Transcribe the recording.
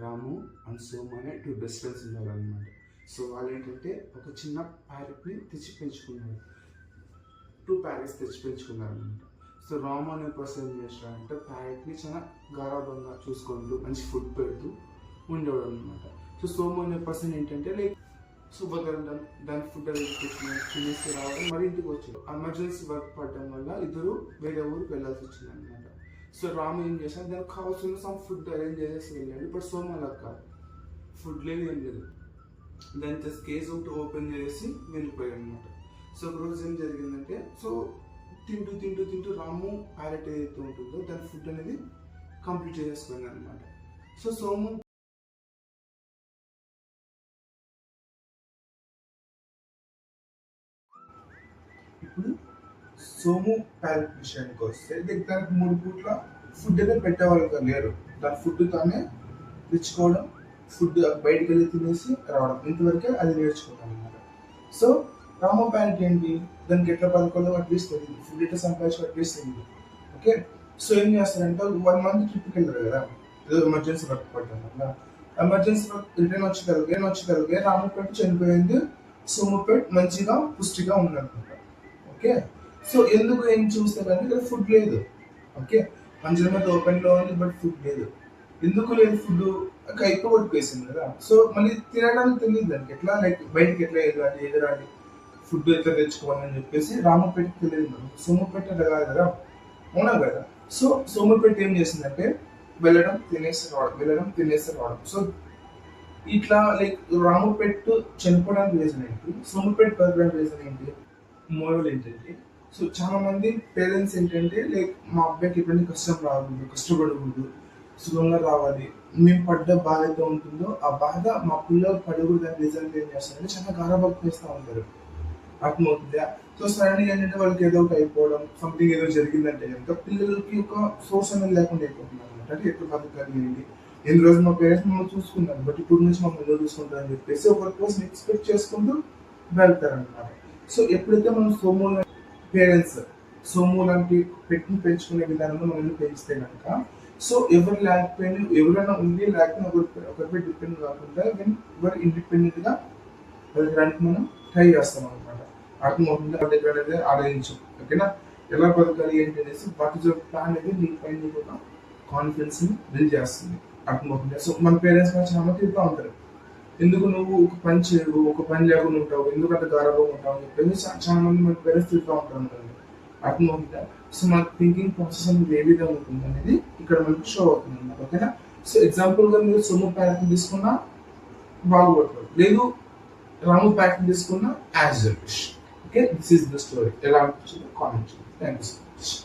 రాము and Somu అనే two best friends ఉన్నారనమాట. So వాళ్ళు ఏంటంటే ఒక చిన్న ప్యారెట్ని తెచ్చి పెంచుకున్నారు. 2 ప్యారెట్స్ తెచ్చి పెంచుకున్నారనమాట. సో రాము అనే పర్సన్ ఏం చేస్తాడంటే ప్యారెట్ని చాలా గారాబంగా చూసుకుంటూ మంచి ఫుడ్ పెడుతూ ఉండేవాడు అనమాట. సో సోము అనే పర్సన్ ఏంటంటే లైక్ శుభకరం దాని ఫుడ్ అది తినేసి రావడం మరి ఇంటికి వచ్చాడు. ఎమర్జెన్సీ వర్క్ పడడం వల్ల ఇద్దరు వేరే ఊరికి వెళ్ళాల్సి వచ్చింది అనమాట. సో రాము ఏం చేశాడు, దానికి కావాల్సిన సమ్ ఫుడ్ అరేంజ్ చేసేసి వెళ్ళాడు. బట్ సోము అలా కాదు, ఫుడ్ లేదు ఏం లేదు, దాని జస్ట్ కేస్ ఒకటి ఓపెన్ చేసి వెళ్ళిపోయాడు అనమాట. సో ఒక రోజు ఏం జరిగిందంటే, సో తింటూ తింటూ తింటూ రాము ప్యారెట్ ఏదైతే ఉంటుందో దాని ఫుడ్ అనేది కంప్లీట్ చేసేసుకుంది అనమాట. సో సోము ఇప్పుడు సోము ప్యారెట్ విషయానికి వస్తే దానికి 3 పూట్ల ఫుడ్ అయితే పెట్టేవాళ్ళు లేరు. దాని ఫుడ్ తానే తెచ్చుకోవడం, ఫుడ్ బయటికి వెళ్ళి తినేసి రావడం, ఇంతవరకే అది నేర్చుకున్నాను అనమాట. సో రాము ప్యారెట్ ఏంటి, దానికి ఎట్లా పదుకోవాలో అట్లీస్ట్ తెలియదు, ఫుడ్ ఎట్లా సంపాదించో అట్లీస్ట్ తెలియదు. ఓకే, సో ఏం చేస్తారంటే 1 మంత్ ట్రిప్కి వెళ్ళారు కదా, ఏదో ఎమర్జెన్సీ వర్క్ పడటం వల్ల. ఎమర్జెన్సీ వర్క్ రిటర్న్ వచ్చి రాము పెట్టి చనిపోయింది, సోము పెట్టి మంచిగా పుష్టిగా ఉందన్నమాట. ఓకే, సో ఎందుకు ఏం చూస్తే కానీ ఇక్కడ ఫుడ్ లేదు. ఓకే, మంచిగా మీద ఓపెన్లో ఉంది బట్ ఫుడ్ లేదు. ఎందుకు లేదు ఫుడ్, ఎక్కువ కొట్టుకేసింది కదా. సో మళ్ళీ తినడానికి తెలియదు దానికి, ఎట్లా లైక్ బయటకి ఎట్లా ఎగరాలి ఫుడ్ ఎట్లా తెచ్చుకోవాలని చెప్పేసి రామపేట తెలియదు మనం. సోమపేట కాదు కదా, అవునా కదా. సో సోమపేట ఏం చేసిందంటే వెళ్ళడం తినేసి రావడం. సో ఇట్లా లైక్ రామపేట చనిపోవడానికి రీజన్ ఏంటి, సోమపేట బతకడానికి రీజన్ ఏంటి, మోరల్ ఏంటంటే, సో చాలా మంది పేరెంట్స్ ఏంటంటే లైక్ మా అబ్బాయికి ఎటువంటి కష్టం రాకూడదు, కష్టపడకూడదు, సుఖంగా రావాలి, మేము పడ్డ బాధ అయితే ఉంటుందో ఆ బాధ మా పిల్లలు పడకూడదు అని రీజన్ ఏం చేస్తారంటే చాలా గారాబం చేస్తూ ఉంటారు. అర్థమవుతుందా. సో సడన్గా ఏంటంటే వాళ్ళకి ఏదో ఒకటి అయిపోవడం, సంథింగ్ ఏదో జరిగిందంటే కనుక పిల్లలకి ఒక సోర్స్ అనేది లేకుండా అయిపోతున్నారు అనమాట. అంటే ఎప్పుడు బతకాలి ఏంటి, ఎన్ని రోజులు మా పేరెంట్స్ మమ్మల్ని చూసుకున్నారు బట్ ఇప్పుడు నుంచి మమ్మల్ని ఏదో చూసుకుంటారని చెప్పేసి ఒక కోసం ఎక్స్పెక్ట్ చేసుకుంటూ వెళ్తారనమాట. సో ఎప్పుడైతే మనం పేరెంట్స్ సోము లాంటి పెట్టిని పెంచుకునే విధానంలో మనం పెంచితే కనుక, సో ఎవరు లేకపోయినా ఎవరైనా ఉండి లేకపోయినా ఒకరిపై డిపెండ్ కాకుండా ఎవరు ఇండిపెండెంట్ గా వెళ్ళడానికి మనం ట్రై చేస్తాం అనమాట. అర్థమవుతుంది దగ్గర అనేది ఆలోచించు. ఓకేనా, ఎలా బతకాలి ఏంటి అనేసి వాటి ప్లాన్ అనేది నీ పైన కూడా కాన్ఫిడెన్స్ ని బిల్డ్ చేస్తుంది. అర్థమవుతుంది. సో మన పేరెంట్స్ కూడా చాలా తిరుగుతూ ఉంటారు, ఎందుకు నువ్వు ఒక పని చేయవు, ఒక పని లేకుండా ఉంటావు, ఎందుకంటే గారాబం ఉంటావు అని చెప్పేసి చాలా మంది మన పేరెంట్స్ తిరుగుతూ ఉంటారు. అర్థమవుతుందా. సో మన థింకింగ్ ప్రాసెస్ అనేది ఏ విధంగా ఉంటుంది అనేది ఇక్కడ మనకి షో అవుతుంది అన్నమాట. ఓకేనా, సో ఎగ్జాంపుల్ గా మీరు సోము ప్యారెట్ తీసుకున్నా బాగుపడతారు, లేదు రాము ప్యారెట్ తీసుకున్నా as wish. Okay, this is the story. ఎలా అనిపించిందో కామెంట్ చేయండి. Thank you so much.